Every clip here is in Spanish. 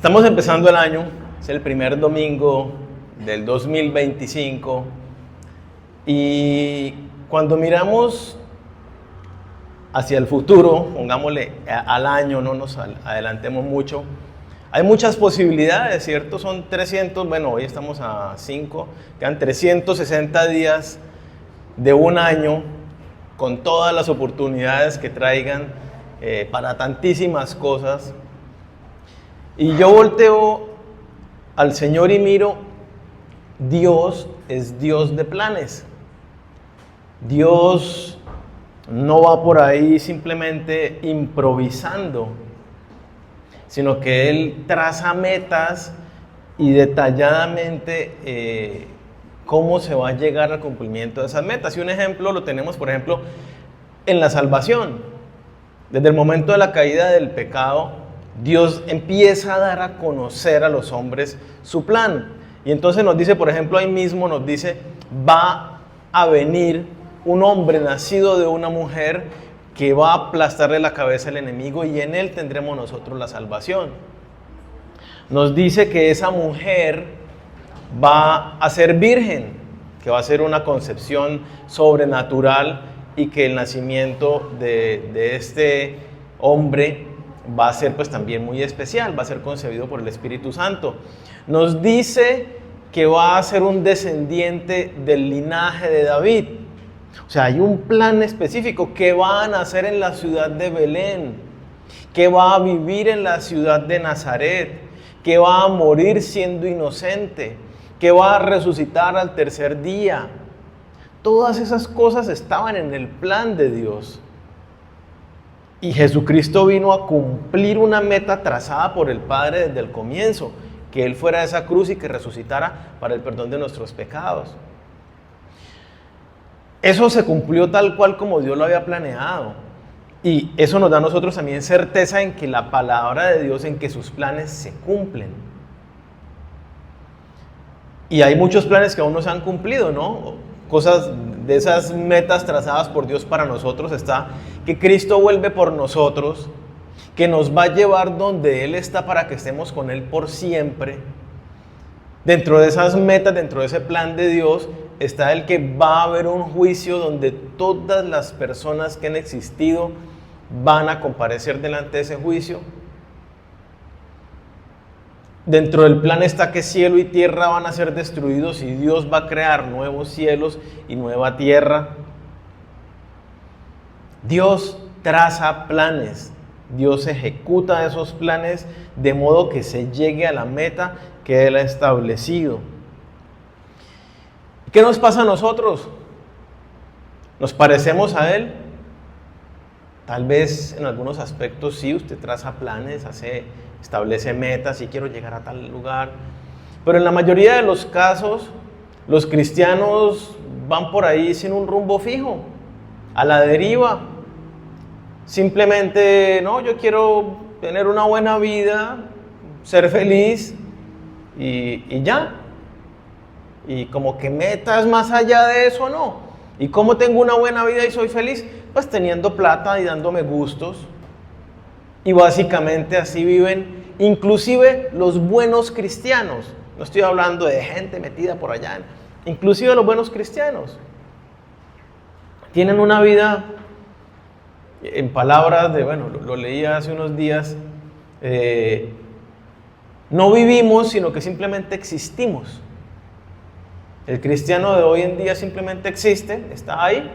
Estamos empezando el año, es el primer domingo del 2025 y cuando miramos hacia el futuro, pongámosle al año, no nos adelantemos mucho, hay muchas posibilidades, ¿cierto? Son 300, bueno, hoy estamos a 5, quedan 360 días de un año con todas las oportunidades que traigan para tantísimas cosas. Y yo volteo al Señor y miro, Dios es Dios de planes. Dios no va por ahí simplemente improvisando, sino que Él traza metas y detalladamente cómo se va a llegar al cumplimiento de esas metas. Y un ejemplo lo tenemos, por ejemplo, en la salvación. Desde el momento de la caída del pecado, Dios empieza a dar a conocer a los hombres su plan. Y entonces nos dice, por ejemplo, ahí mismo nos dice, va a venir un hombre nacido de una mujer que va a aplastarle la cabeza al enemigo y en él tendremos nosotros la salvación. Nos dice que esa mujer va a ser virgen, que va a ser una concepción sobrenatural y que el nacimiento de este hombre va a ser pues también muy especial, va a ser concebido por el Espíritu Santo. Nos dice que va a ser un descendiente del linaje de David. O sea, hay un plan específico que va a nacer en la ciudad de Belén, que va a vivir en la ciudad de Nazaret, que va a morir siendo inocente, que va a resucitar al tercer día. Todas esas cosas estaban en el plan de Dios. Y Jesucristo vino a cumplir una meta trazada por el Padre desde el comienzo, que Él fuera a esa cruz y que resucitara para el perdón de nuestros pecados. Eso se cumplió tal cual como Dios lo había planeado. Y eso nos da a nosotros también certeza en que la palabra de Dios, en que sus planes se cumplen. Y hay muchos planes que aún no se han cumplido, ¿no? Cosas de esas metas trazadas por Dios para nosotros está que Cristo vuelve por nosotros, que nos va a llevar donde Él está para que estemos con Él por siempre. Dentro de esas metas, dentro de ese plan de Dios, está el que va a haber un juicio donde todas las personas que han existido van a comparecer delante de ese juicio. Dentro del plan está que cielo y tierra van a ser destruidos y Dios va a crear nuevos cielos y nueva tierra. Dios traza planes, Dios ejecuta esos planes de modo que se llegue a la meta que Él ha establecido. ¿Qué nos pasa a nosotros? ¿Nos parecemos a Él? Tal vez en algunos aspectos sí, usted traza planes, establece metas y quiero llegar a tal lugar. Pero en la mayoría de los casos, los cristianos van por ahí sin un rumbo fijo, a la deriva. Simplemente, no, yo quiero tener una buena vida, ser feliz y ya. Y como que metas más allá de eso, no. ¿Y cómo tengo una buena vida y soy feliz? Pues teniendo plata y dándome gustos. Y básicamente así viven inclusive los buenos cristianos. No estoy hablando de gente metida por allá. Inclusive los buenos cristianos. Tienen una vida, en palabras de, bueno, lo leí hace unos días, no vivimos, sino que simplemente existimos. El cristiano de hoy en día simplemente existe, está ahí,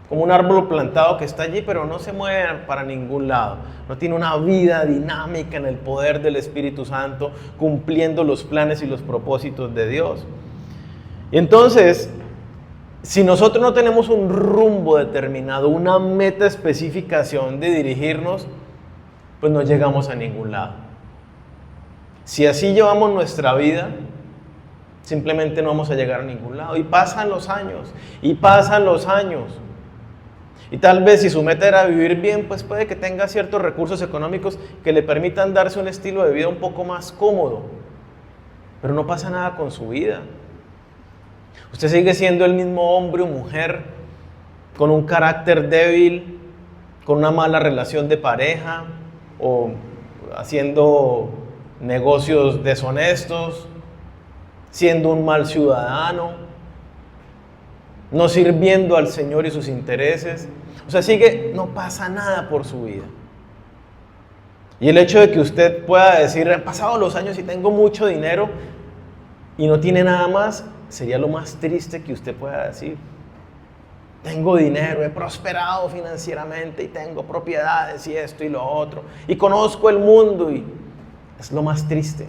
como un árbol plantado que está allí, pero no se mueve para ningún lado. No tiene una vida dinámica en el poder del Espíritu Santo, cumpliendo los planes y los propósitos de Dios. Y entonces, si nosotros no tenemos un rumbo determinado, una meta específica hacia dónde dirigirnos, pues no llegamos a ningún lado. Si así llevamos nuestra vida, simplemente no vamos a llegar a ningún lado. Y pasan los años, y pasan los años. Y tal vez si su meta era vivir bien, pues puede que tenga ciertos recursos económicos que le permitan darse un estilo de vida un poco más cómodo. Pero no pasa nada con su vida. Usted sigue siendo el mismo hombre o mujer con un carácter débil, con una mala relación de pareja o haciendo negocios deshonestos, siendo un mal ciudadano, no sirviendo al Señor y sus intereses. O sea, sigue, no pasa nada por su vida. Y el hecho de que usted pueda decir, han pasado los años y tengo mucho dinero y no tiene nada más, sería lo más triste que usted pueda decir. Tengo dinero, he prosperado financieramente y tengo propiedades y esto y lo otro. Y conozco el mundo y es lo más triste.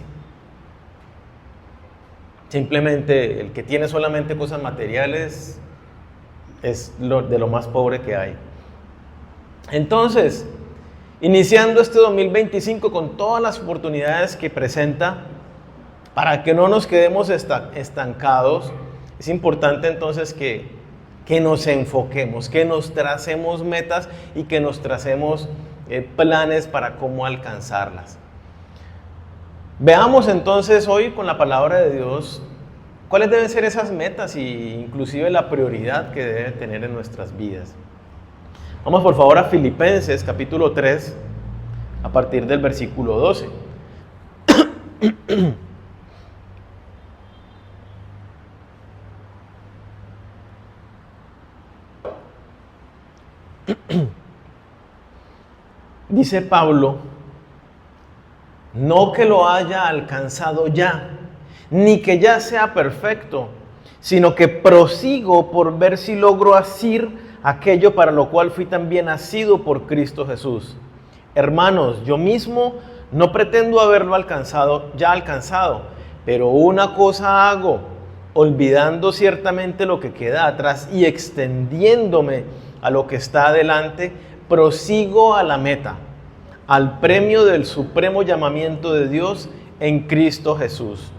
Simplemente el que tiene solamente cosas materiales es de lo más pobre que hay. Entonces, iniciando este 2025 con todas las oportunidades que presenta, para que no nos quedemos estancados, es importante entonces que nos enfoquemos, que nos tracemos metas y que nos tracemos planes para cómo alcanzarlas. Veamos entonces hoy con la palabra de Dios cuáles deben ser esas metas e inclusive la prioridad que debe tener en nuestras vidas. Vamos por favor a Filipenses capítulo 3 a partir del versículo 12. Dice Pablo, no que lo haya alcanzado ya, ni que ya sea perfecto, sino que prosigo por ver si logro asir aquello para lo cual fui también nacido por Cristo Jesús. Hermanos, yo mismo no pretendo haberlo ya alcanzado, pero una cosa hago, olvidando ciertamente lo que queda atrás y extendiéndome a lo que está adelante, prosigo a la meta, al premio del supremo llamamiento de Dios en Cristo Jesús.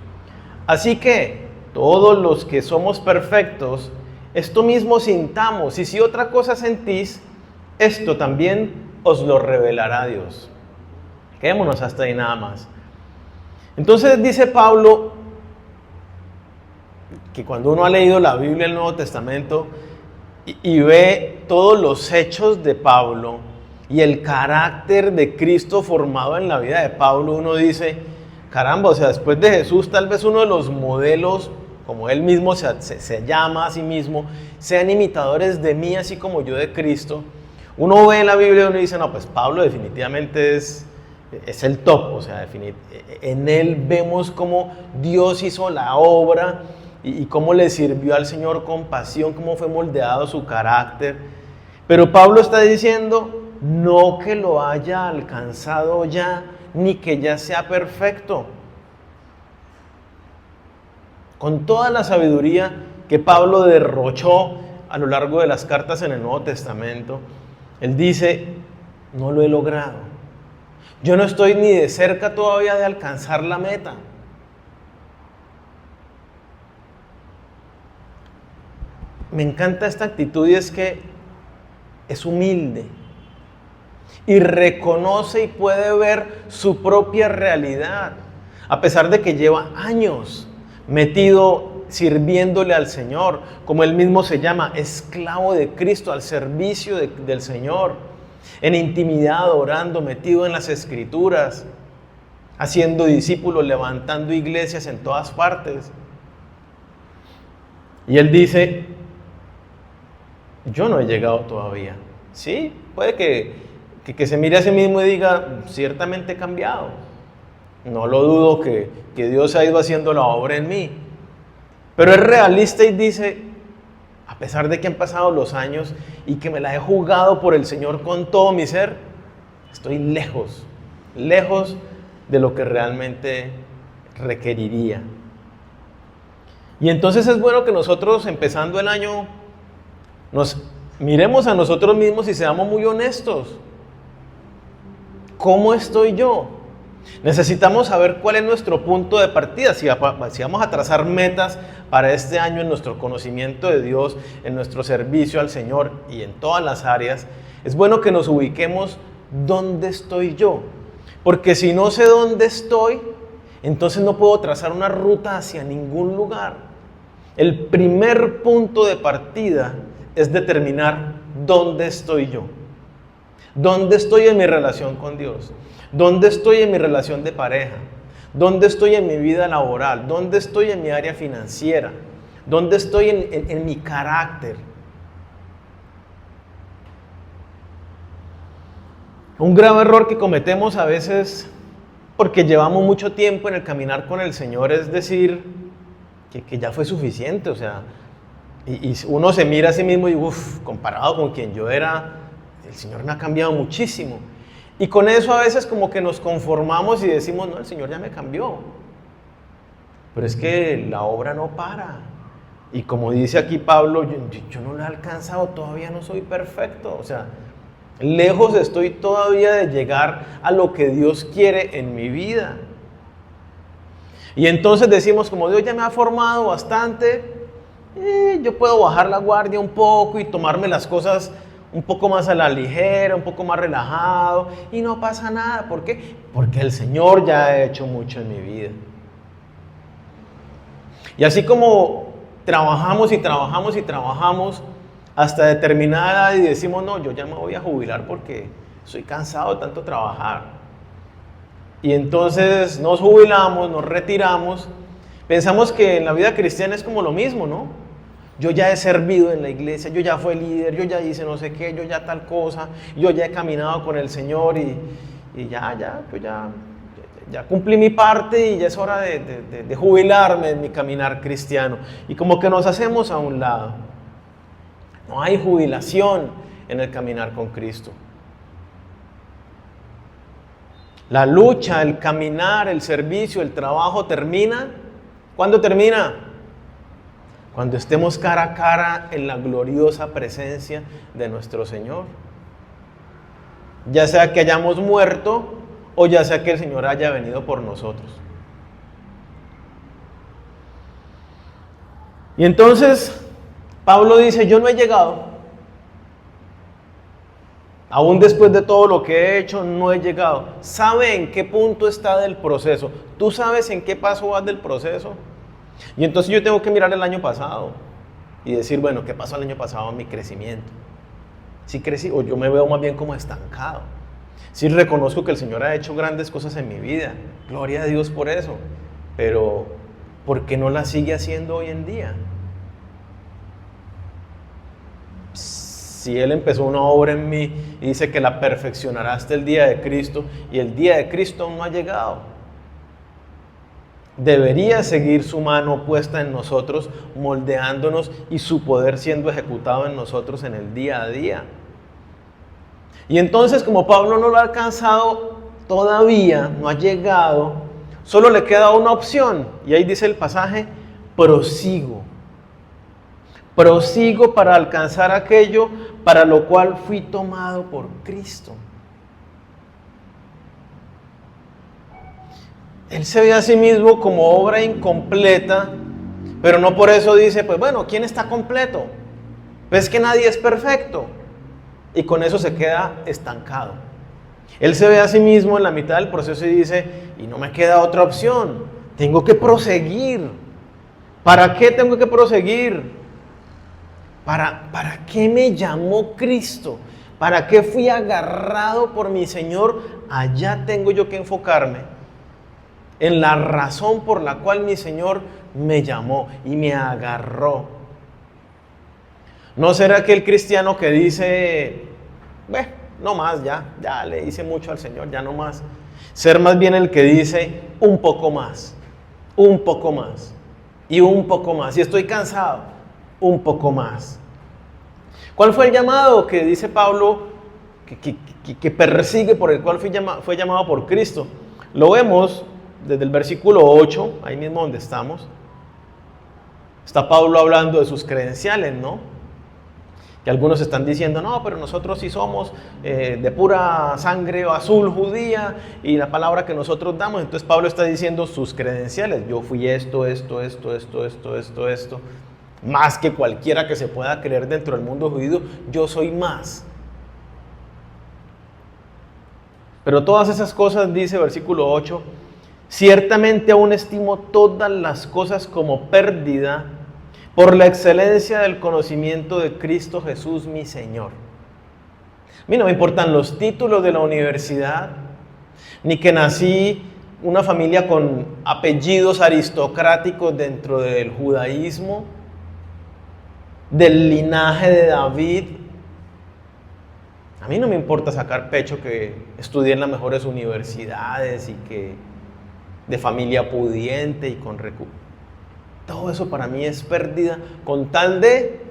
Así que todos los que somos perfectos, esto mismo sintamos, y si otra cosa sentís, esto también os lo revelará Dios. Quedémonos hasta ahí nada más. Entonces dice Pablo que cuando uno ha leído la Biblia, el Nuevo Testamento, y ve todos los hechos de Pablo y el carácter de Cristo formado en la vida de Pablo, uno dice, caramba, o sea, después de Jesús, tal vez uno de los modelos, como él mismo se llama a sí mismo, sean imitadores de mí, así como yo de Cristo. Uno ve en la Biblia y uno dice, no, pues Pablo definitivamente es el top, o sea, en él vemos cómo Dios hizo la obra y cómo le sirvió al Señor con pasión, cómo fue moldeado su carácter. Pero Pablo está diciendo, no que lo haya alcanzado ya, ni que ya sea perfecto. Con toda la sabiduría que Pablo derrochó a lo largo de las cartas en el Nuevo Testamento, él dice, no lo he logrado. Yo no estoy ni de cerca todavía de alcanzar la meta. Me encanta esta actitud y es que es humilde y reconoce y puede ver su propia realidad, a pesar de que lleva años metido sirviéndole al Señor, como él mismo se llama, esclavo de Cristo, al servicio del Señor, en intimidad, orando, metido en las Escrituras, haciendo discípulos, levantando iglesias en todas partes. Y él dice, yo no he llegado todavía. Sí, puede que se mire a sí mismo y diga, ciertamente he cambiado. No lo dudo que Dios ha ido haciendo la obra en mí. Pero es realista y dice, a pesar de que han pasado los años y que me la he jugado por el Señor con todo mi ser, estoy lejos de lo que realmente requeriría. Y entonces es bueno que nosotros, empezando el año, nos miremos a nosotros mismos y seamos muy honestos. ¿Cómo estoy yo? Necesitamos saber cuál es nuestro punto de partida. Si vamos a trazar metas para este año en nuestro conocimiento de Dios, en nuestro servicio al Señor y en todas las áreas, es bueno que nos ubiquemos dónde estoy yo. Porque si no sé dónde estoy, entonces no puedo trazar una ruta hacia ningún lugar. El primer punto de partida es determinar dónde estoy yo. ¿Dónde estoy en mi relación con Dios? ¿Dónde estoy en mi relación de pareja? ¿Dónde estoy en mi vida laboral? ¿Dónde estoy en mi área financiera? ¿Dónde estoy en mi carácter? Un grave error que cometemos a veces, porque llevamos mucho tiempo en el caminar con el Señor, es decir que ya fue suficiente. O sea, y uno se mira a sí mismo y comparado con quien yo era, el Señor me ha cambiado muchísimo. Y con eso a veces como que nos conformamos y decimos, no, el Señor ya me cambió. Pero es que la obra no para. Y como dice aquí Pablo, yo no lo he alcanzado, todavía no soy perfecto. O sea, lejos estoy todavía de llegar a lo que Dios quiere en mi vida. Y entonces decimos, como Dios ya me ha formado bastante, yo puedo bajar la guardia un poco y tomarme las cosas un poco más a la ligera, un poco más relajado, y no pasa nada. ¿Por qué? Porque el Señor ya ha hecho mucho en mi vida. Y así como trabajamos y trabajamos y trabajamos hasta determinada edad y decimos, no, yo ya me voy a jubilar porque estoy cansado de tanto trabajar. Y entonces nos jubilamos, nos retiramos. Pensamos que en la vida cristiana es como lo mismo, ¿no? Yo ya he servido en la iglesia, yo ya fui líder, yo ya hice no sé qué, yo ya tal cosa, yo ya he caminado con el Señor y ya cumplí mi parte y ya es hora de jubilarme en mi caminar cristiano. Y como que nos hacemos a un lado. No hay jubilación en el caminar con Cristo. La lucha, el caminar, el servicio, el trabajo termina. ¿Cuándo termina? Cuando estemos cara a cara en la gloriosa presencia de nuestro Señor. Ya sea que hayamos muerto o ya sea que el Señor haya venido por nosotros. Y entonces Pablo dice, yo no he llegado. Aún después de todo lo que he hecho, no he llegado. ¿Sabe en qué punto está del proceso? ¿Tú sabes en qué paso vas del proceso? Y entonces yo tengo que mirar el año pasado y decir, bueno, ¿qué pasó el año pasado en mi crecimiento? Si crecí o yo me veo más bien como estancado. Si reconozco que el Señor ha hecho grandes cosas en mi vida, gloria a Dios por eso, pero ¿por qué no las sigue haciendo hoy en día? Si Él empezó una obra en mí y dice que la perfeccionará hasta el día de Cristo, y el día de Cristo aún no ha llegado, debería seguir su mano puesta en nosotros, moldeándonos y su poder siendo ejecutado en nosotros en el día a día. Y entonces, como Pablo no lo ha alcanzado todavía, no ha llegado, solo le queda una opción. Y ahí dice el pasaje, prosigo. Prosigo para alcanzar aquello para lo cual fui tomado por Cristo. Él se ve a sí mismo como obra incompleta, pero no por eso dice, pues bueno, ¿quién está completo? Pues que nadie es perfecto. Y con eso se queda estancado. Él se ve a sí mismo en la mitad del proceso y dice, y no me queda otra opción, tengo que proseguir. ¿Para qué tengo que proseguir? ¿Para qué me llamó Cristo? ¿Para qué fui agarrado por mi Señor? Allá tengo yo que enfocarme en la razón por la cual mi Señor me llamó y me agarró. ¿No será aquel cristiano que dice, no más, ya le hice mucho al Señor, ya no más? Ser más bien el que dice, un poco más, y un poco más, y estoy cansado, un poco más. ¿Cuál fue el llamado que dice Pablo que persigue, por el cual fue llamado por Cristo? Lo vemos desde el versículo 8, ahí mismo donde estamos. Está Pablo hablando de sus credenciales, ¿no? Que algunos están diciendo, no, pero nosotros sí somos de pura sangre azul judía y la palabra que nosotros damos. Entonces Pablo está diciendo sus credenciales. Yo fui esto. Más que cualquiera que se pueda creer dentro del mundo judío, yo soy más. Pero todas esas cosas, dice versículo 8, ciertamente aún estimo todas las cosas como pérdida por la excelencia del conocimiento de Cristo Jesús mi Señor. A mí no me importan los títulos de la universidad, ni que nací una familia con apellidos aristocráticos dentro del judaísmo, del linaje de David. A mí no me importa sacar pecho que estudié en las mejores universidades y que de familia pudiente y con recursos. Todo eso para mí es pérdida con tal de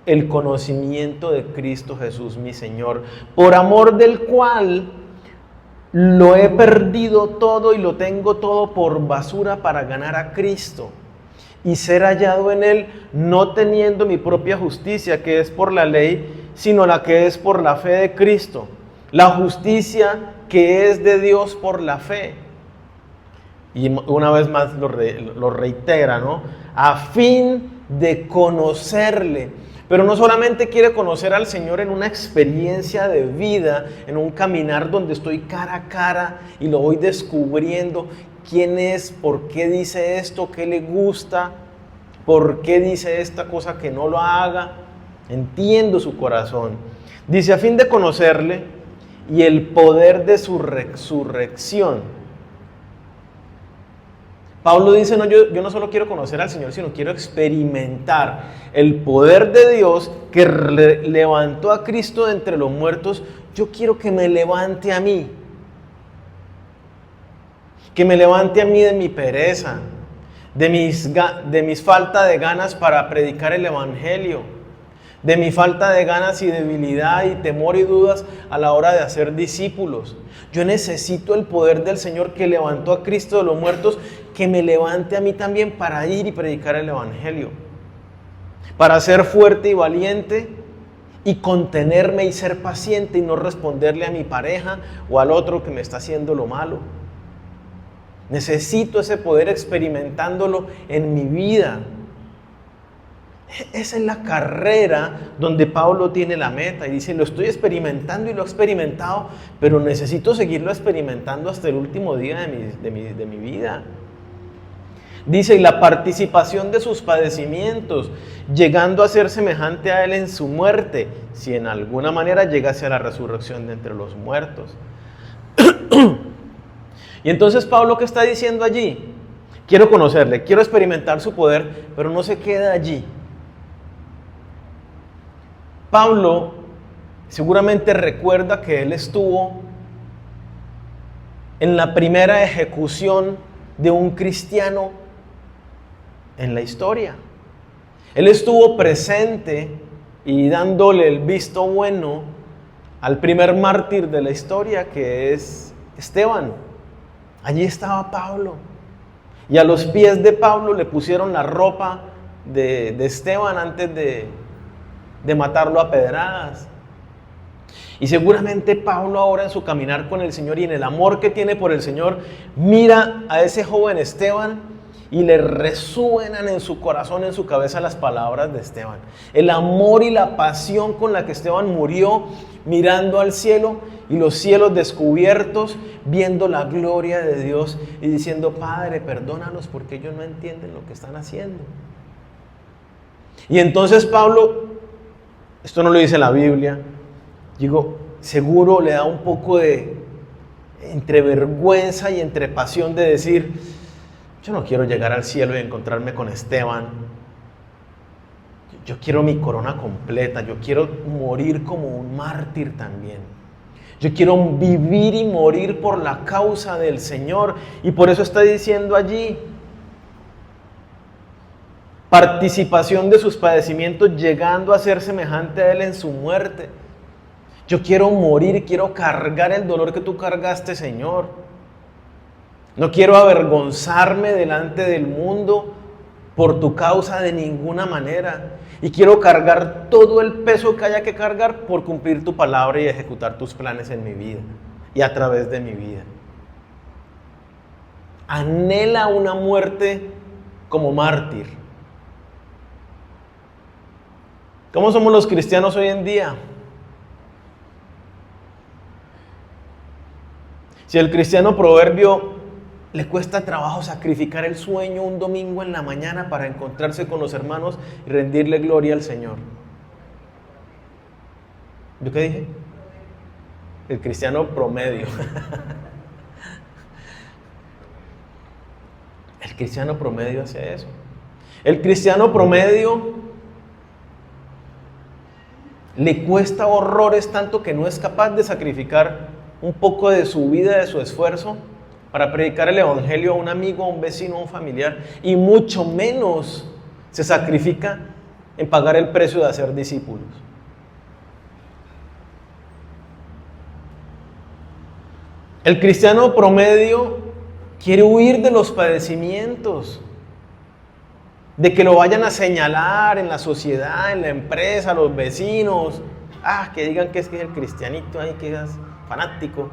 el conocimiento de Cristo Jesús, mi Señor, por amor del cual lo he perdido todo y lo tengo todo por basura para ganar a Cristo y ser hallado en Él, no teniendo mi propia justicia, que es por la ley, sino la que es por la fe de Cristo, la justicia que es de Dios por la fe. Y una vez más lo reitera, ¿no? A fin de conocerle. Pero no solamente quiere conocer al Señor en una experiencia de vida, en un caminar donde estoy cara a cara y lo voy descubriendo quién es, por qué dice esto, qué le gusta, por qué dice esta cosa que no lo haga. Entiendo su corazón. Dice, a fin de conocerle y el poder de su resurrección. Pablo dice, no, yo no solo quiero conocer al Señor, sino quiero experimentar el poder de Dios que levantó a Cristo de entre los muertos. Yo quiero que me levante a mí. Que me levante a mí de mi pereza, de mis falta de ganas para predicar el Evangelio, de mi falta de ganas y debilidad y temor y dudas a la hora de hacer discípulos. Yo necesito el poder del Señor que levantó a Cristo de los muertos, que me levante a mí también para ir y predicar el Evangelio, para ser fuerte y valiente y contenerme y ser paciente y no responderle a mi pareja o al otro que me está haciendo lo malo. Necesito ese poder experimentándolo en mi vida. Esa es la carrera donde Pablo tiene la meta y dice, lo estoy experimentando y lo he experimentado, pero necesito seguirlo experimentando hasta el último día de mi vida. Dice, y la participación de sus padecimientos, llegando a ser semejante a él en su muerte, si en alguna manera llegase a la resurrección de entre los muertos. Y entonces Pablo, ¿qué está diciendo allí? Quiero conocerle, quiero experimentar su poder, pero no se queda allí. Pablo seguramente recuerda que él estuvo en la primera ejecución de un cristiano en la historia. Él estuvo presente y dándole el visto bueno al primer mártir de la historia, que es Esteban. Allí estaba Pablo. Y a los pies de Pablo le pusieron la ropa de Esteban antes de matarlo a pedradas. Y seguramente Pablo ahora en su caminar con el Señor y en el amor que tiene por el Señor, mira a ese joven Esteban y le resuenan en su corazón, en su cabeza las palabras de Esteban. El amor y la pasión con la que Esteban murió mirando al cielo y los cielos descubiertos, viendo la gloria de Dios y diciendo, Padre, perdónalos porque ellos no entienden lo que están haciendo. Y entonces Pablo, esto no lo dice la Biblia, digo, seguro le da un poco de entre vergüenza y entre pasión de decir, yo no quiero llegar al cielo y encontrarme con Esteban. Yo quiero mi corona completa, yo quiero morir como un mártir también. Yo quiero vivir y morir por la causa del Señor. Y por eso está diciendo allí, participación de sus padecimientos, llegando a ser semejante a Él en su muerte. Yo quiero morir, quiero cargar el dolor que tú cargaste, Señor. No quiero avergonzarme delante del mundo por tu causa de ninguna manera. Y quiero cargar todo el peso que haya que cargar por cumplir tu palabra y ejecutar tus planes en mi vida y a través de mi vida. Anhela una muerte como mártir. ¿Cómo somos los cristianos hoy en día? Si el cristiano proverbio le cuesta trabajo sacrificar el sueño un domingo en la mañana para encontrarse con los hermanos y rendirle gloria al Señor. ¿Yo qué dije? El cristiano promedio. El cristiano promedio hace eso. El cristiano promedio le cuesta horrores tanto que no es capaz de sacrificar un poco de su vida, de su esfuerzo, para predicar el evangelio a un amigo, a un vecino, a un familiar, y mucho menos se sacrifica en pagar el precio de hacer discípulos. El cristiano promedio quiere huir de los padecimientos, de que lo vayan a señalar en la sociedad, en la empresa, los vecinos, que digan que es el cristianito ahí, que es fanático.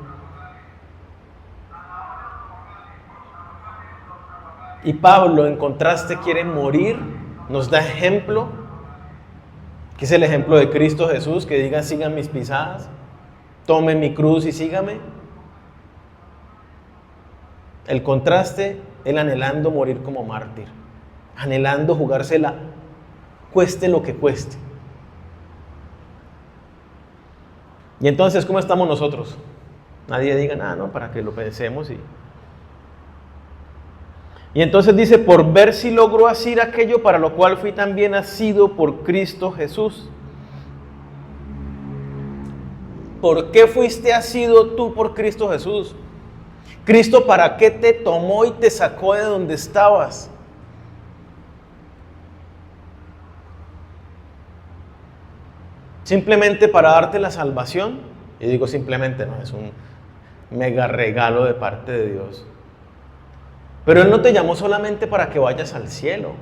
Y Pablo, en contraste, quiere morir, nos da ejemplo, que es el ejemplo de Cristo Jesús, que diga: sigan mis pisadas, tomen mi cruz y síganme. El contraste, él anhelando morir como mártir, anhelando jugársela, cueste lo que cueste. Y entonces, ¿cómo estamos nosotros? Nadie diga nada, ¿no? Para que lo pensemos. Y entonces dice: por ver si logro asir aquello para lo cual fui también asido por Cristo Jesús. ¿Por qué fuiste asido tú por Cristo Jesús? Cristo, ¿para qué te tomó y te sacó de donde estabas? ¿Simplemente para darte la salvación? Y digo simplemente, no, es un mega regalo de parte de Dios. Pero Él no te llamó solamente para que vayas al cielo.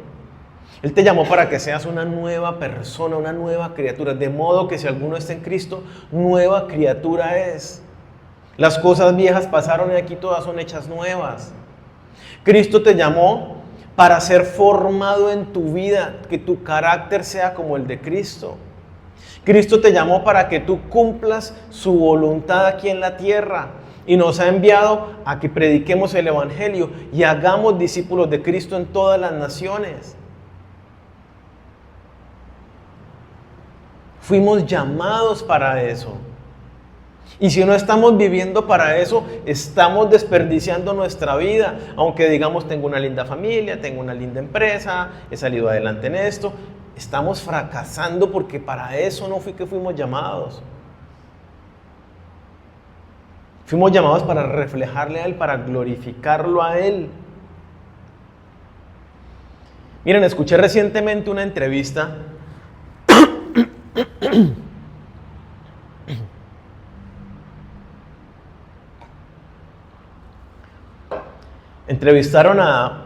Él te llamó para que seas una nueva persona, una nueva criatura. De modo que si alguno está en Cristo, nueva criatura es. Las cosas viejas pasaron y aquí todas son hechas nuevas. Cristo te llamó para ser formado en tu vida, que tu carácter sea como el de Cristo. Cristo te llamó para que tú cumplas su voluntad aquí en la tierra. Y nos ha enviado a que prediquemos el evangelio y hagamos discípulos de Cristo en todas las naciones. Fuimos llamados para eso. Y si no estamos viviendo para eso, estamos desperdiciando nuestra vida. Aunque digamos: tengo una linda familia, tengo una linda empresa, he salido adelante en esto. Estamos fracasando porque para eso no fue que fuimos llamados. Fuimos llamados para reflejarle a Él, para glorificarlo a Él. Miren, escuché recientemente una entrevista entrevistaron a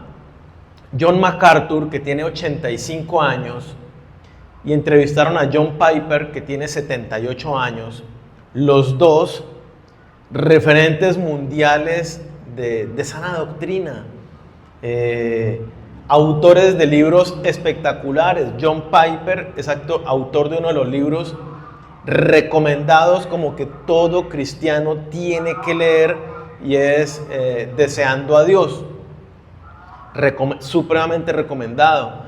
John MacArthur, que tiene 85 años, y entrevistaron a John Piper, que tiene 78 años, los dos referentes mundiales de sana doctrina, autores de libros espectaculares. John Piper es autor de uno de los libros recomendados como que todo cristiano tiene que leer, y es Deseando a Dios, supremamente recomendado.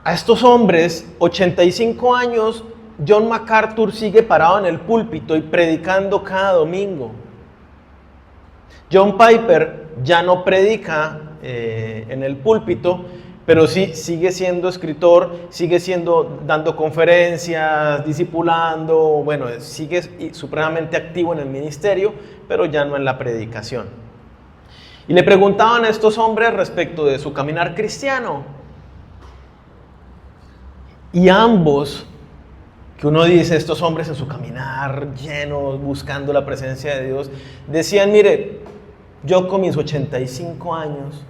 A estos hombres, 85 años, John MacArthur sigue parado en el púlpito y predicando cada domingo. John Piper ya no predica en el púlpito, pero sí sigue siendo escritor, sigue dando conferencias, discipulando, bueno, sigue supremamente activo en el ministerio, pero ya no en la predicación. Y le preguntaban a estos hombres respecto de su caminar cristiano. Y ambos, que uno dice, estos hombres en su caminar llenos, buscando la presencia de Dios, decían: mire, yo con mis 85 años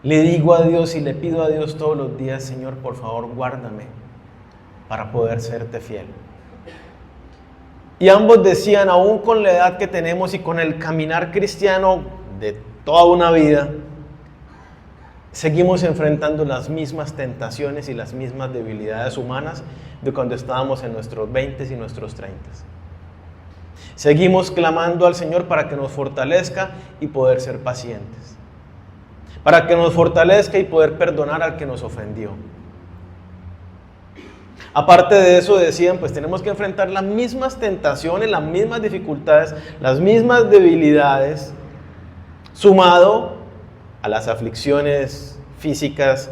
le digo a Dios y le pido a Dios todos los días: Señor, por favor, guárdame para poder serte fiel. Y ambos decían: aún con la edad que tenemos y con el caminar cristiano de toda una vida, seguimos enfrentando las mismas tentaciones y las mismas debilidades humanas de cuando estábamos en nuestros 20s y nuestros 30s. Seguimos clamando al Señor para que nos fortalezca y poder ser pacientes, para que nos fortalezca y poder perdonar al que nos ofendió. Aparte de eso, decían, pues tenemos que enfrentar las mismas tentaciones, las mismas dificultades, las mismas debilidades, sumado a las aflicciones físicas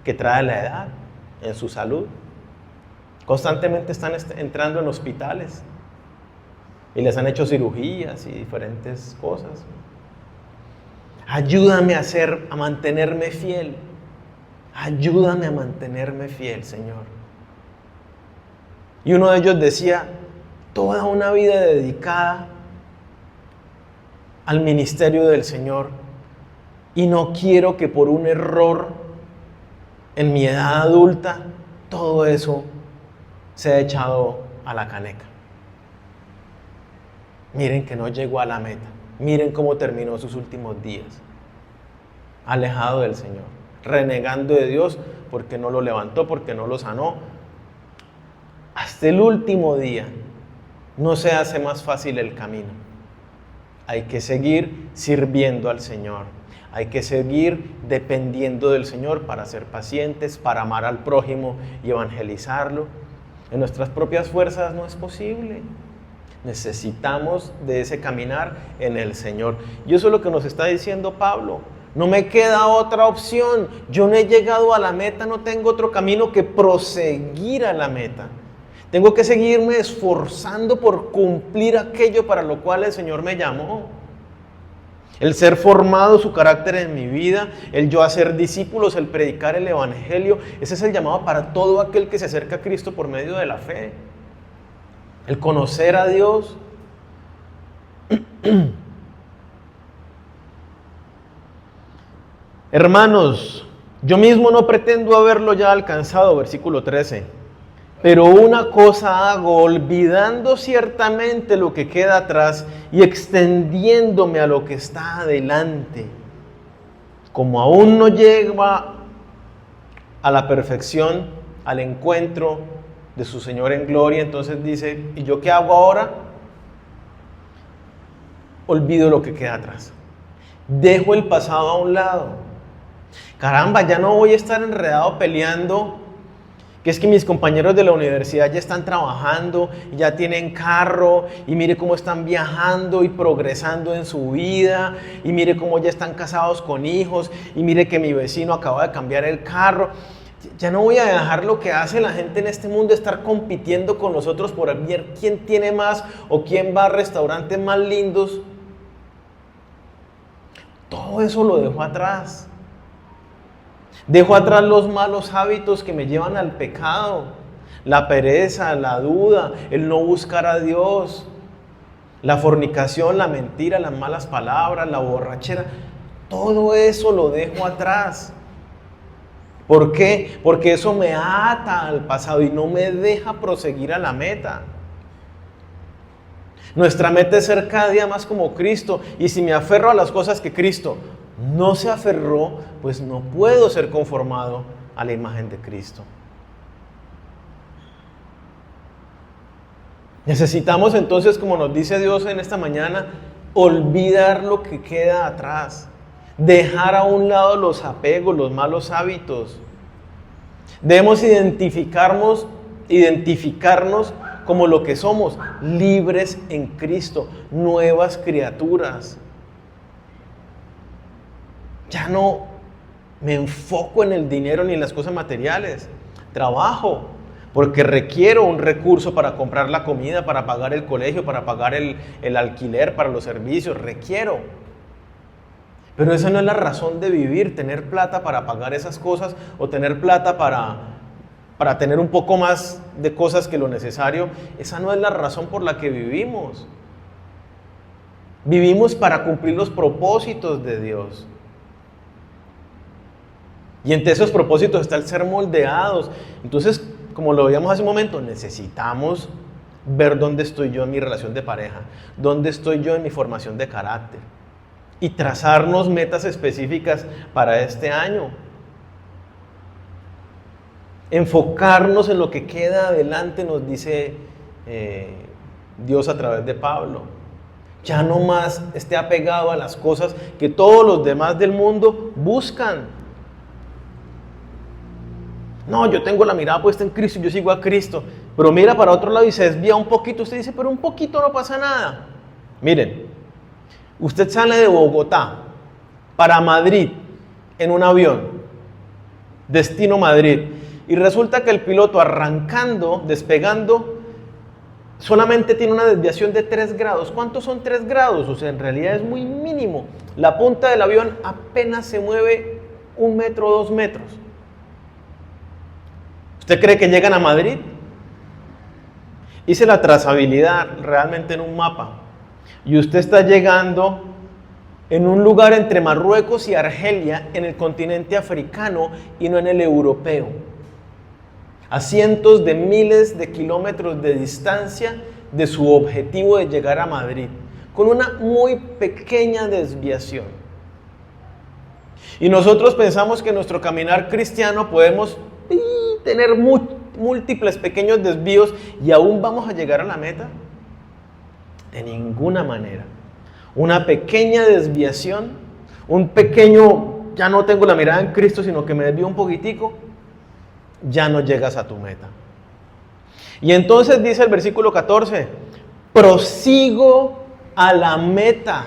que trae la edad en su salud. Constantemente están entrando en hospitales y les han hecho cirugías y diferentes cosas. Ayúdame a mantenerme fiel. Ayúdame a mantenerme fiel, Señor. Y uno de ellos decía, toda una vida dedicada al ministerio del Señor, y no quiero que por un error en mi edad adulta todo eso sea echado a la caneca. Miren que no llegó a la meta. Miren cómo terminó sus últimos días. Alejado del Señor, renegando de Dios porque no lo levantó, porque no lo sanó. Hasta el último día no se hace más fácil el camino. Hay que seguir sirviendo al Señor. Hay que seguir dependiendo del Señor para ser pacientes, para amar al prójimo y evangelizarlo. En nuestras propias fuerzas no es posible. Necesitamos de ese caminar en el Señor. Y eso es lo que nos está diciendo Pablo. No me queda otra opción. Yo no he llegado a la meta, no tengo otro camino que proseguir a la meta. Tengo que seguirme esforzando por cumplir aquello para lo cual el Señor me llamó. El ser formado su carácter en mi vida, el yo hacer discípulos, el predicar el evangelio. Ese es el llamado para todo aquel que se acerca a Cristo por medio de la fe. El conocer a Dios. Hermanos, yo mismo no pretendo haberlo ya alcanzado, versículo 13. Pero una cosa hago, olvidando ciertamente lo que queda atrás y extendiéndome a lo que está adelante. Como aún no llega a la perfección, al encuentro de su Señor en gloria, entonces dice, ¿y yo qué hago ahora? Olvido lo que queda atrás. Dejo el pasado a un lado. Caramba, ya no voy a estar enredado peleando, que es que mis compañeros de la universidad ya están trabajando, ya tienen carro, y mire cómo están viajando y progresando en su vida, y mire cómo ya están casados con hijos, y mire que mi vecino acaba de cambiar el carro. Ya no voy a dejar lo que hace la gente en este mundo, estar compitiendo con nosotros por ver quién tiene más o quién va a restaurantes más lindos. Todo eso lo dejo atrás. Dejo atrás los malos hábitos que me llevan al pecado, la pereza, la duda, el no buscar a Dios, la fornicación, la mentira, las malas palabras, la borrachera. Todo eso lo dejo atrás. ¿Por qué? Porque eso me ata al pasado y no me deja proseguir a la meta. Nuestra meta es ser cada día más como Cristo, y si me aferro a las cosas que Cristo no se aferró, pues no puedo ser conformado a la imagen de Cristo. Necesitamos entonces, como nos dice Dios en esta mañana, olvidar lo que queda atrás, dejar a un lado los apegos, los malos hábitos. Debemos identificarnos como lo que somos, libres en Cristo, nuevas criaturas. Ya no me enfoco en el dinero ni en las cosas materiales. Trabajo porque requiero un recurso para comprar la comida, para pagar el colegio, para pagar el alquiler, para los servicios. Requiero. Pero esa no es la razón de vivir, tener plata para pagar esas cosas o tener plata para tener un poco más de cosas que lo necesario. Esa no es la razón por la que vivimos. Vivimos para cumplir los propósitos de Dios. Y entre esos propósitos está el ser moldeados. Entonces, como lo veíamos hace un momento, necesitamos ver dónde estoy yo en mi relación de pareja, dónde estoy yo en mi formación de carácter y trazarnos metas específicas para este año. Enfocarnos en lo que queda adelante, nos dice Dios a través de Pablo. Ya no más esté apegado a las cosas que todos los demás del mundo buscan. No, yo tengo la mirada puesta en Cristo, yo sigo a Cristo, pero mira para otro lado y se desvía un poquito. Usted dice, pero un poquito no pasa nada. Miren, usted sale de Bogotá para Madrid en un avión, destino Madrid, y resulta que el piloto arrancando, despegando, solamente tiene una desviación de 3 grados. ¿Cuántos son 3 grados? O sea, en realidad es muy mínimo. La punta del avión apenas se mueve 1 metro, 2 metros. ¿Usted cree que llegan a Madrid? Hice la trazabilidad realmente en un mapa. Y usted está llegando en un lugar entre Marruecos y Argelia, en el continente africano y no en el europeo. A cientos de miles de kilómetros de distancia de su objetivo de llegar a Madrid, con una muy pequeña desviación. Y nosotros pensamos que en nuestro caminar cristiano podemos tener múltiples pequeños desvíos y aún vamos a llegar a la meta. De ninguna manera. Una pequeña desviación, un pequeño, ya no tengo la mirada en Cristo, sino que me desvío un poquitico, ya no llegas a tu meta. Y entonces dice el versículo 14, prosigo a la meta,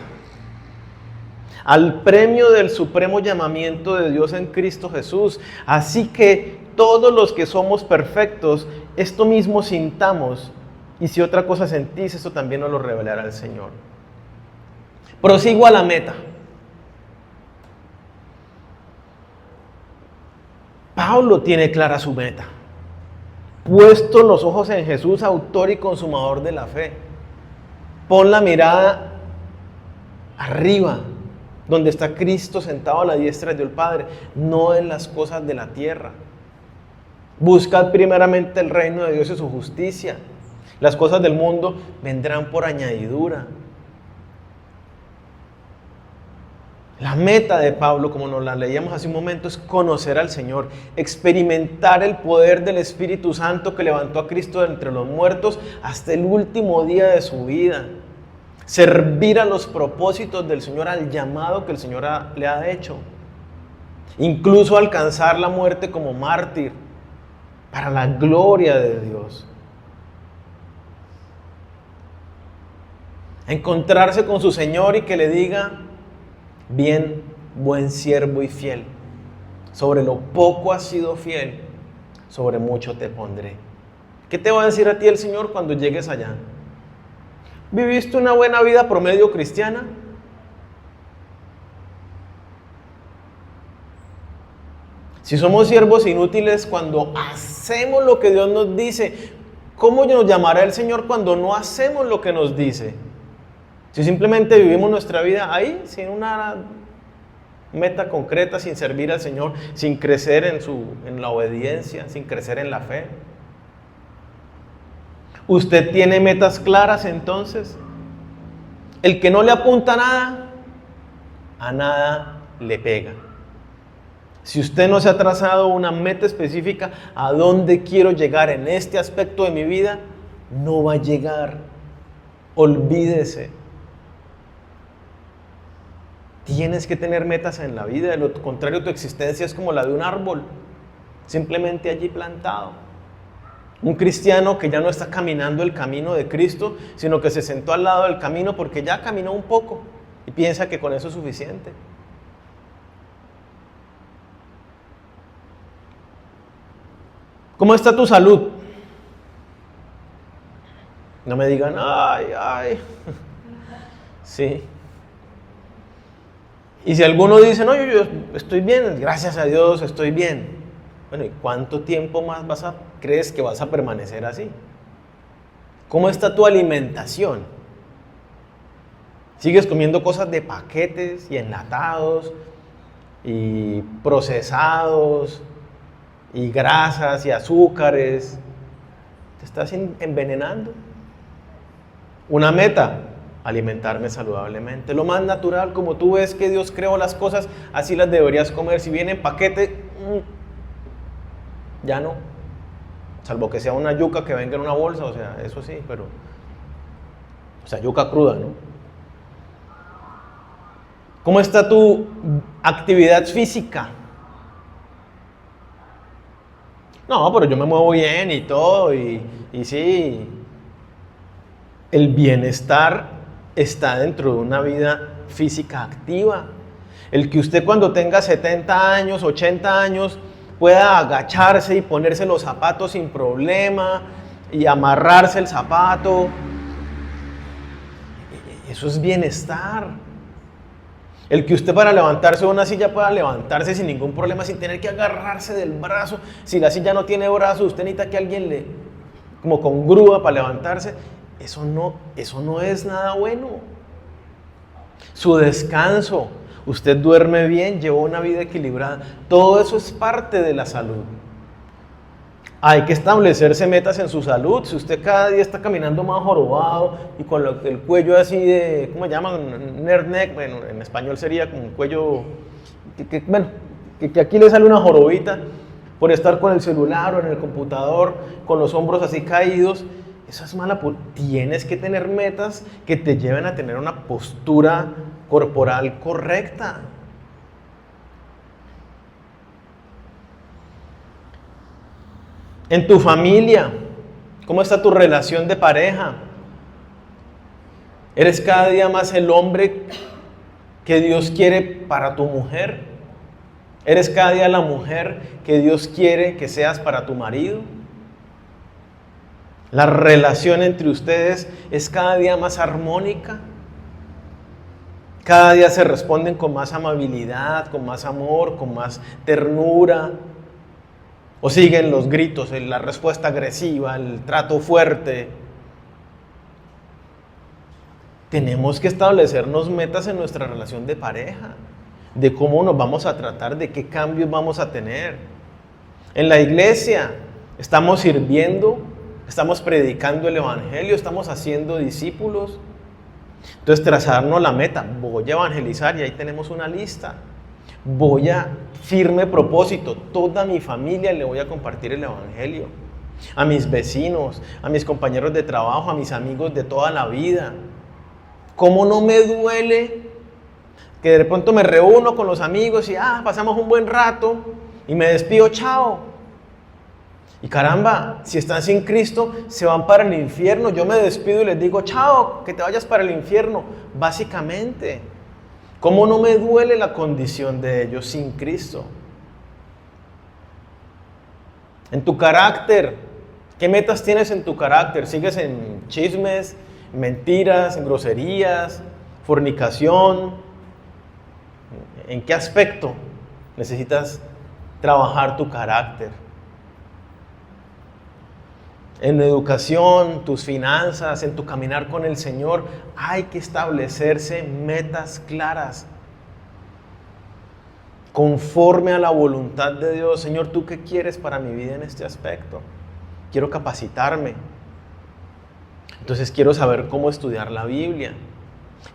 al premio del supremo llamamiento de Dios en Cristo Jesús. Así que todos los que somos perfectos, esto mismo sintamos, y si otra cosa sentís, eso también nos lo revelará el Señor. Prosigo a la meta. Pablo tiene clara su meta. Puesto los ojos en Jesús, autor y consumador de la fe. Pon la mirada arriba, donde está Cristo sentado a la diestra de Dios Padre, no en las cosas de la tierra. Buscad primeramente el reino de Dios y su justicia. Las cosas del mundo vendrán por añadidura. La meta de Pablo, como nos la leíamos hace un momento, es conocer al Señor, experimentar el poder del Espíritu Santo que levantó a Cristo de entre los muertos hasta el último día de su vida. Servir a los propósitos del Señor, al llamado que el Señor le ha hecho. Incluso alcanzar la muerte como mártir para la gloria de Dios. Encontrarse con su Señor y que le diga: bien, buen siervo y fiel, sobre lo poco has sido fiel, sobre mucho te pondré. ¿Qué te va a decir a ti el Señor cuando llegues allá? ¿Viviste una buena vida promedio cristiana? Si somos siervos inútiles cuando hacemos lo que Dios nos dice, ¿cómo nos llamará el Señor cuando no hacemos lo que nos dice? Si simplemente vivimos nuestra vida ahí, sin una meta concreta, sin servir al Señor, sin crecer en la obediencia, sin crecer en la fe. ¿Usted tiene metas claras entonces? El que no le apunta a nada le pega. Si usted no se ha trazado una meta específica, ¿a dónde quiero llegar en este aspecto de mi vida? No va a llegar. Olvídese. Tienes que tener metas en la vida, de lo contrario tu existencia es como la de un árbol, simplemente allí plantado. Un cristiano que ya no está caminando el camino de Cristo, sino que se sentó al lado del camino porque ya caminó un poco y piensa que con eso es suficiente. ¿Cómo está tu salud? No me digan, ay. Sí. Y si alguno dice, no, yo estoy bien, gracias a Dios estoy bien. Bueno, ¿y cuánto tiempo más crees que vas a permanecer así? ¿Cómo está tu alimentación? ¿Sigues comiendo cosas de paquetes y enlatados y procesados y grasas y azúcares? ¿Te estás envenenando? Una meta: alimentarme saludablemente. Lo más natural, como tú ves que Dios creó las cosas, así las deberías comer. Si viene en paquete, ya no. Salvo que sea una yuca que venga en una bolsa, o sea, eso sí, pero... O sea, yuca cruda, ¿no? ¿Cómo está tu actividad física? No, pero yo me muevo bien y todo, y sí. El bienestar está dentro de una vida física activa. El que usted cuando tenga 70 años, 80 años, pueda agacharse y ponerse los zapatos sin problema y amarrarse el zapato. Eso es bienestar. El que usted para levantarse de una silla pueda levantarse sin ningún problema, sin tener que agarrarse del brazo. Si la silla no tiene brazo, usted necesita que alguien le, como con grúa para levantarse. Eso no es nada bueno. Su descanso, usted duerme bien, lleva una vida equilibrada. Todo eso es parte de la salud. Hay que establecerse metas en su salud. Si usted cada día está caminando más jorobado y con el cuello así de, ¿cómo se llama? Nerd neck, bueno, en español sería como un cuello, que aquí le sale una jorobita por estar con el celular o en el computador, con los hombros así caídos. Eso es mala. Tienes que tener metas que te lleven a tener una postura corporal correcta. En tu familia, ¿cómo está tu relación de pareja? ¿Eres cada día más el hombre que Dios quiere para tu mujer? ¿Eres cada día la mujer que Dios quiere que seas para tu marido? ¿La relación entre ustedes es cada día más armónica? ¿Cada día se responden con más amabilidad, con más amor, con más ternura? ¿O siguen los gritos, la respuesta agresiva, el trato fuerte? Tenemos que establecernos metas en nuestra relación de pareja, de cómo nos vamos a tratar, de qué cambios vamos a tener. En la iglesia estamos sirviendo, estamos predicando el evangelio, estamos haciendo discípulos. Entonces trazarnos la meta, voy a evangelizar y ahí tenemos una lista. Voy a firme propósito, toda mi familia le voy a compartir el evangelio. A mis vecinos, a mis compañeros de trabajo, a mis amigos de toda la vida. ¿Cómo no me duele que de pronto me reúno con los amigos y pasamos un buen rato y me despido, chao? Y caramba, si están sin Cristo, se van para el infierno. Yo me despido y les digo, chao, que te vayas para el infierno. Básicamente, ¿cómo no me duele la condición de ellos sin Cristo? En tu carácter, ¿qué metas tienes en tu carácter? ¿Sigues en chismes, mentiras, en groserías, fornicación? ¿En qué aspecto necesitas trabajar tu carácter? En educación, tus finanzas, en tu caminar con el Señor, hay que establecerse metas claras, conforme a la voluntad de Dios. Señor, ¿tú qué quieres para mi vida en este aspecto? Quiero capacitarme. Entonces quiero saber cómo estudiar la Biblia.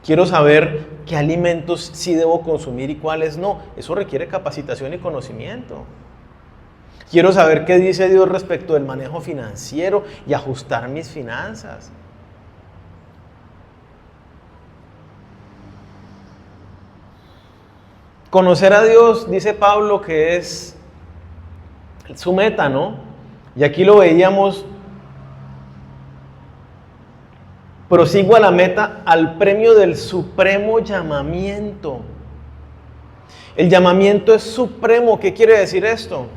Quiero saber qué alimentos sí debo consumir y cuáles no. Eso requiere capacitación y conocimiento. Quiero saber qué dice Dios respecto del manejo financiero y ajustar mis finanzas. Conocer a Dios, dice Pablo, que es su meta, ¿no? Y aquí lo veíamos. Prosigo a la meta, al premio del supremo llamamiento. El llamamiento es supremo. ¿Qué quiere decir esto?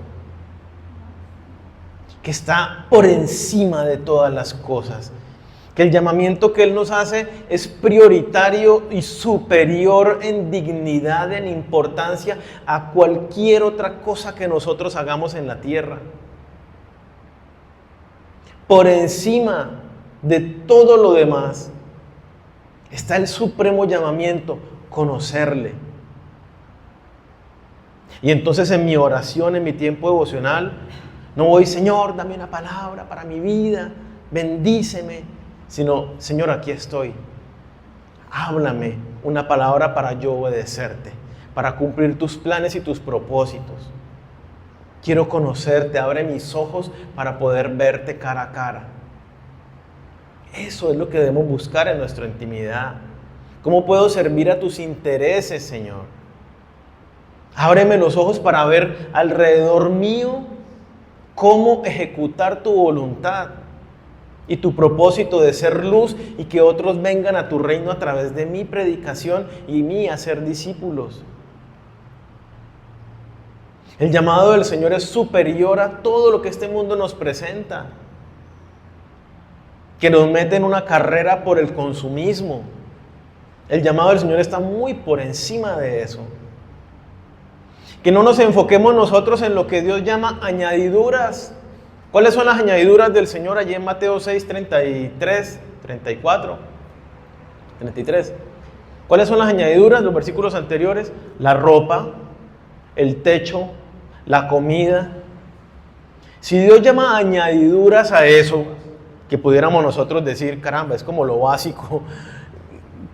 Que está por encima de todas las cosas. Que el llamamiento que Él nos hace es prioritario y superior en dignidad, en importancia a cualquier otra cosa que nosotros hagamos en la tierra. Por encima de todo lo demás está el supremo llamamiento, conocerle. Y entonces en mi oración, en mi tiempo devocional, no voy, Señor, dame una palabra para mi vida, bendíceme, sino, Señor, aquí estoy. Háblame una palabra para yo obedecerte, para cumplir tus planes y tus propósitos. Quiero conocerte, abre mis ojos para poder verte cara a cara. Eso es lo que debemos buscar en nuestra intimidad. ¿Cómo puedo servir a tus intereses, Señor? Ábreme los ojos para ver alrededor mío cómo ejecutar tu voluntad y tu propósito de ser luz y que otros vengan a tu reino a través de mi predicación y mi hacer discípulos. El llamado del Señor es superior a todo lo que este mundo nos presenta, que nos mete en una carrera por el consumismo. El llamado del Señor está muy por encima de eso. Que no nos enfoquemos nosotros en lo que Dios llama añadiduras. ¿Cuáles son las añadiduras del Señor allí en Mateo 6, 33, 34, 33? ¿Cuáles son las añadiduras? Los versículos anteriores: la ropa, el techo, la comida. Si Dios llama añadiduras a eso, que pudiéramos nosotros decir, caramba, es como lo básico,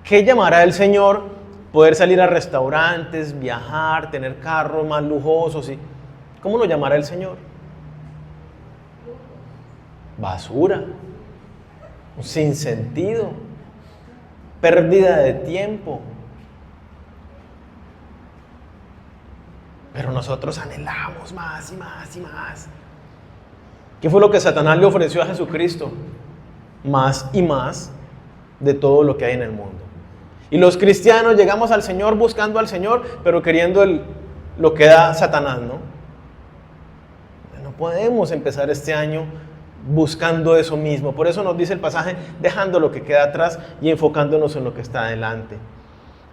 ¿qué llamará el Señor? Poder salir a restaurantes, viajar, tener carros más lujosos. ¿Cómo lo llamará el Señor? Basura, un sinsentido, pérdida de tiempo. Pero nosotros anhelamos más y más y más. ¿Qué fue lo que Satanás le ofreció a Jesucristo? Más y más de todo lo que hay en el mundo. Y los cristianos llegamos al Señor buscando al Señor, pero queriendo lo que da Satanás, ¿no? No podemos empezar este año buscando eso mismo. Por eso nos dice el pasaje, dejando lo que queda atrás y enfocándonos en lo que está adelante.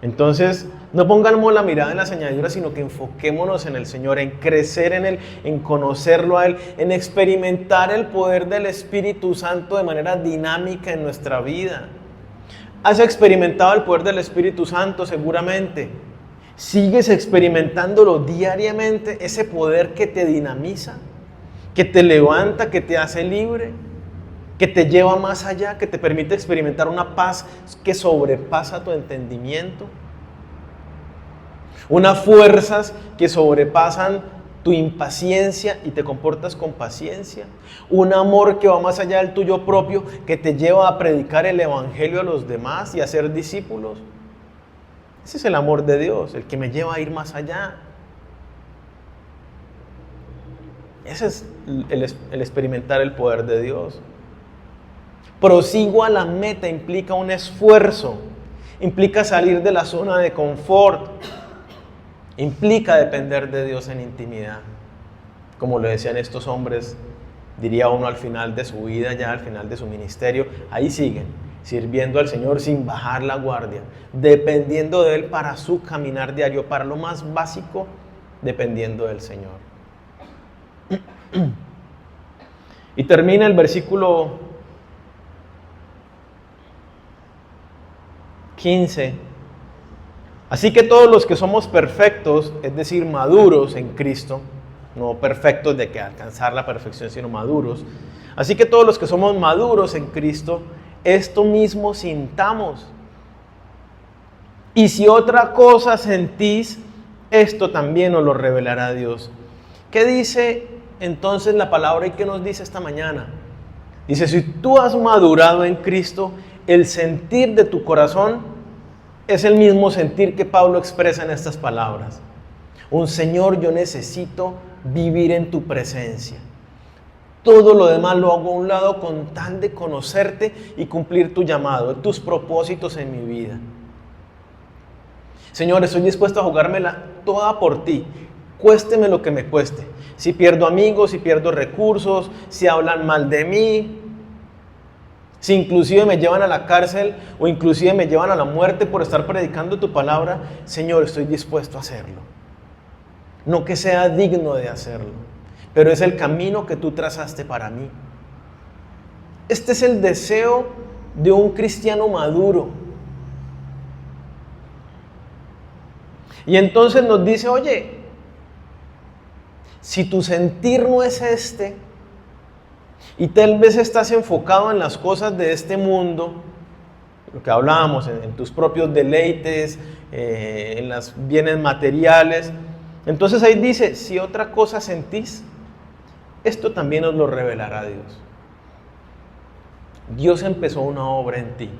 Entonces, no pongamos la mirada en las añadiduras, sino que enfoquémonos en el Señor, en crecer en Él, en conocerlo a Él, en experimentar el poder del Espíritu Santo de manera dinámica en nuestra vida. ¿Has experimentado el poder del Espíritu Santo? Seguramente. ¿Sigues experimentándolo diariamente? Ese poder que te dinamiza, que te levanta, que te hace libre, que te lleva más allá, que te permite experimentar una paz que sobrepasa tu entendimiento. Unas fuerzas que sobrepasan tu impaciencia y te comportas con paciencia. Un amor que va más allá del tuyo propio, que te lleva a predicar el evangelio a los demás y a ser discípulos. Ese es el amor de Dios, el que me lleva a ir más allá. Ese es el experimentar el poder de Dios. Prosigo a la meta implica un esfuerzo, implica salir de la zona de confort, implica depender de Dios en intimidad. Como lo decían estos hombres, diría uno al final de su vida, ya al final de su ministerio, ahí siguen, sirviendo al Señor sin bajar la guardia, dependiendo de Él para su caminar diario, para lo más básico, dependiendo del Señor. Y termina el versículo 15. Así que todos los que somos perfectos, es decir, maduros en Cristo, no perfectos de que alcanzar la perfección, sino maduros. Así que todos los que somos maduros en Cristo, esto mismo sintamos. Y si otra cosa sentís, esto también os lo revelará Dios. ¿Qué dice entonces la palabra y qué nos dice esta mañana? Dice, si tú has madurado en Cristo, el sentir de tu corazón es el mismo sentir que Pablo expresa en estas palabras. Un Señor, yo necesito vivir en tu presencia. Todo lo demás lo hago a un lado con tal de conocerte y cumplir tu llamado, tus propósitos en mi vida. Señor, estoy dispuesto a jugármela toda por ti, cuésteme lo que me cueste. Si pierdo amigos, si pierdo recursos, si hablan mal de mí, si inclusive me llevan a la cárcel o inclusive me llevan a la muerte por estar predicando tu palabra, Señor, estoy dispuesto a hacerlo. No que sea digno de hacerlo, pero es el camino que tú trazaste para mí. Este es el deseo de un cristiano maduro. Y entonces nos dice, oye, si tu sentir no es este, y tal vez estás enfocado en las cosas de este mundo, lo que hablábamos, en tus propios deleites, en los bienes materiales. Entonces ahí dice, si otra cosa sentís, esto también os lo revelará Dios. Dios empezó una obra en ti.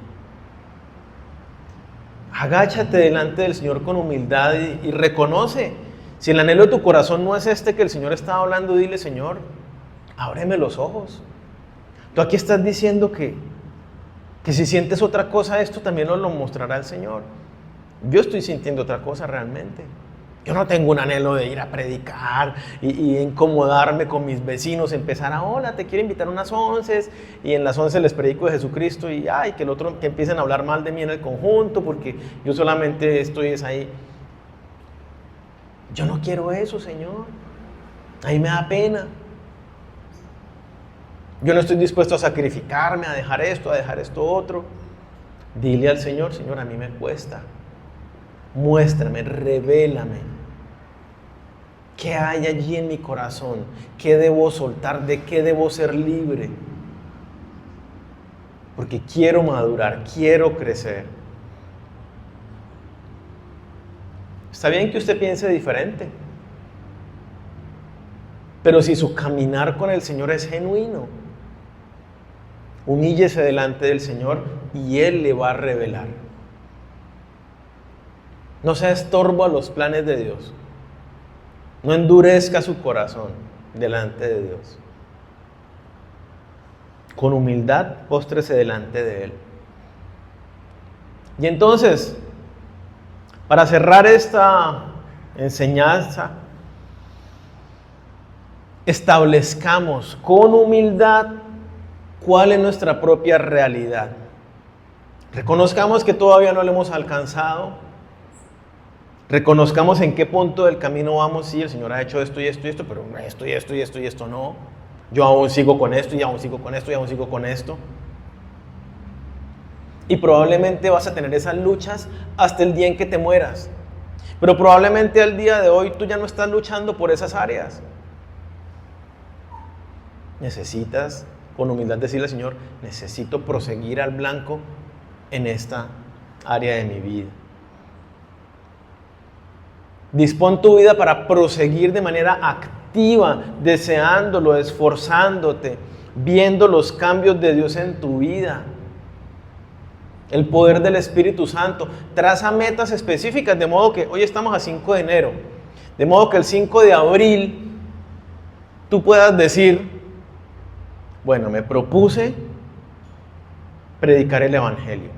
Agáchate delante del Señor con humildad y reconoce. Si el anhelo de tu corazón no es este que el Señor está hablando, dile, Señor, ábreme los ojos. Tú aquí estás diciendo que si sientes otra cosa, esto también nos lo mostrará el Señor. Yo estoy sintiendo otra cosa realmente. Yo no tengo un anhelo de ir a predicar y incomodarme con mis vecinos, empezar a, hola, te quiero invitar a unas 11 y en las 11 les predico de Jesucristo y ay, que el otro, que empiecen a hablar mal de mí en el conjunto porque yo solamente estoy ahí. Yo no quiero eso, Señor. Ahí me da pena. Yo no estoy dispuesto a sacrificarme, a dejar esto otro. Dile al Señor, Señor, a mí me cuesta. Muéstrame, revélame. ¿Qué hay allí en mi corazón? ¿Qué debo soltar? ¿De qué debo ser libre? Porque quiero madurar, quiero crecer. Está bien que usted piense diferente. Pero si su caminar con el Señor es genuino, humíllese delante del Señor y Él le va a revelar. No sea estorbo a los planes de Dios. No endurezca su corazón delante de Dios. Con humildad, póstrese delante de Él. Y entonces, para cerrar esta enseñanza, establezcamos con humildad cuál es nuestra propia realidad. Reconozcamos que todavía no lo hemos alcanzado. Reconozcamos en qué punto del camino vamos. Sí, el Señor ha hecho esto y esto y esto, pero esto y esto y esto y esto no. Yo aún sigo con esto y aún sigo con esto y aún sigo con esto. Y probablemente vas a tener esas luchas hasta el día en que te mueras. Pero probablemente al día de hoy tú ya no estás luchando por esas áreas. Necesitas con humildad decirle al Señor, necesito proseguir al blanco en esta área de mi vida. Dispón tu vida para proseguir de manera activa, deseándolo, esforzándote, viendo los cambios de Dios en tu vida. El poder del Espíritu Santo. Traza metas específicas, de modo que hoy estamos a 5 de enero. De modo que el 5 de abril tú puedas decir, bueno, me propuse predicar el Evangelio.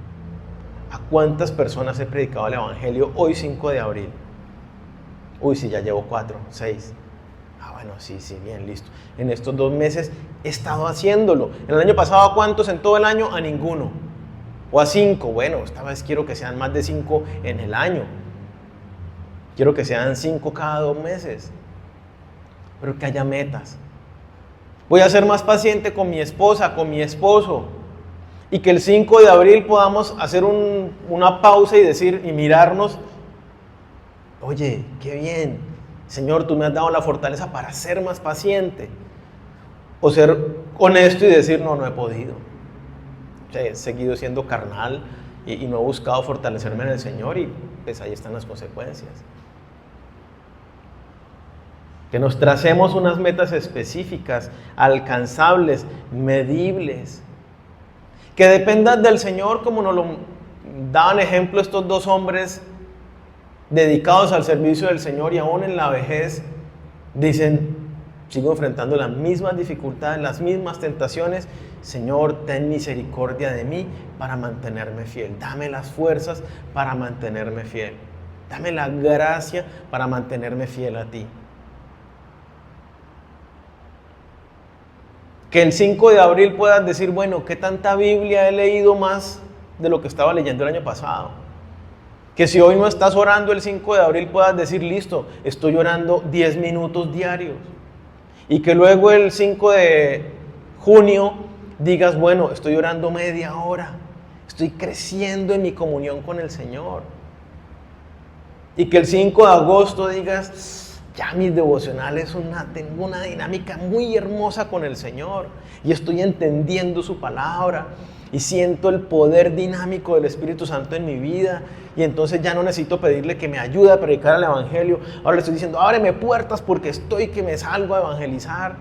¿A cuántas personas he predicado el Evangelio hoy 5 de abril? Uy, sí, ya llevo 4, 6. Bueno, sí, bien, listo. En estos 2 meses he estado haciéndolo. En el año pasado, ¿a cuántos en todo el año? A ninguno. O a 5. Bueno, esta vez quiero que sean más de 5 en el año. Quiero que sean 5 cada 2 meses. Pero que haya metas. Voy a ser más paciente con mi esposa, con mi esposo. Y que el 5 de abril podamos hacer una pausa y decir y mirarnos. Oye, qué bien, Señor, tú me has dado la fortaleza para ser más paciente. O ser honesto y decir, no he podido. O sea, he seguido siendo carnal y no he buscado fortalecerme en el Señor y pues ahí están las consecuencias. Que nos tracemos unas metas específicas, alcanzables, medibles. Que dependan del Señor, como nos lo daban ejemplo estos 2 hombres dedicados al servicio del Señor y aún en la vejez, dicen, sigo enfrentando las mismas dificultades, las mismas tentaciones. Señor, ten misericordia de mí para mantenerme fiel. Dame las fuerzas para mantenerme fiel. Dame la gracia para mantenerme fiel a ti. Que el 5 de abril puedas decir, bueno, ¿qué tanta Biblia he leído más de lo que estaba leyendo el año pasado? Que si hoy no estás orando el 5 de abril puedas decir, listo, estoy orando 10 minutos diarios. Y que luego el 5 de junio digas, bueno, estoy orando media hora. Estoy creciendo en mi comunión con el Señor. Y que el 5 de agosto digas, ya mis devocionales tengo una dinámica muy hermosa con el Señor. Y estoy entendiendo su palabra. Y siento el poder dinámico del Espíritu Santo en mi vida. Y entonces ya no necesito pedirle que me ayude a predicar el Evangelio. Ahora le estoy diciendo, ábreme puertas porque estoy que me salgo a evangelizar.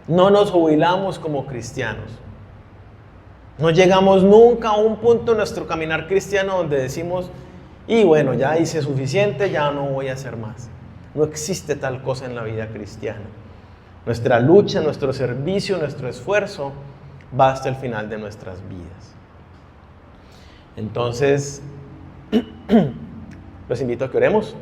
No nos jubilamos como cristianos. No llegamos nunca a un punto en nuestro caminar cristiano donde decimos, y bueno, ya hice suficiente, ya no voy a hacer más. No existe tal cosa en la vida cristiana. Nuestra lucha, nuestro servicio, nuestro esfuerzo va hasta el final de nuestras vidas. Entonces, Los invito a que oremos.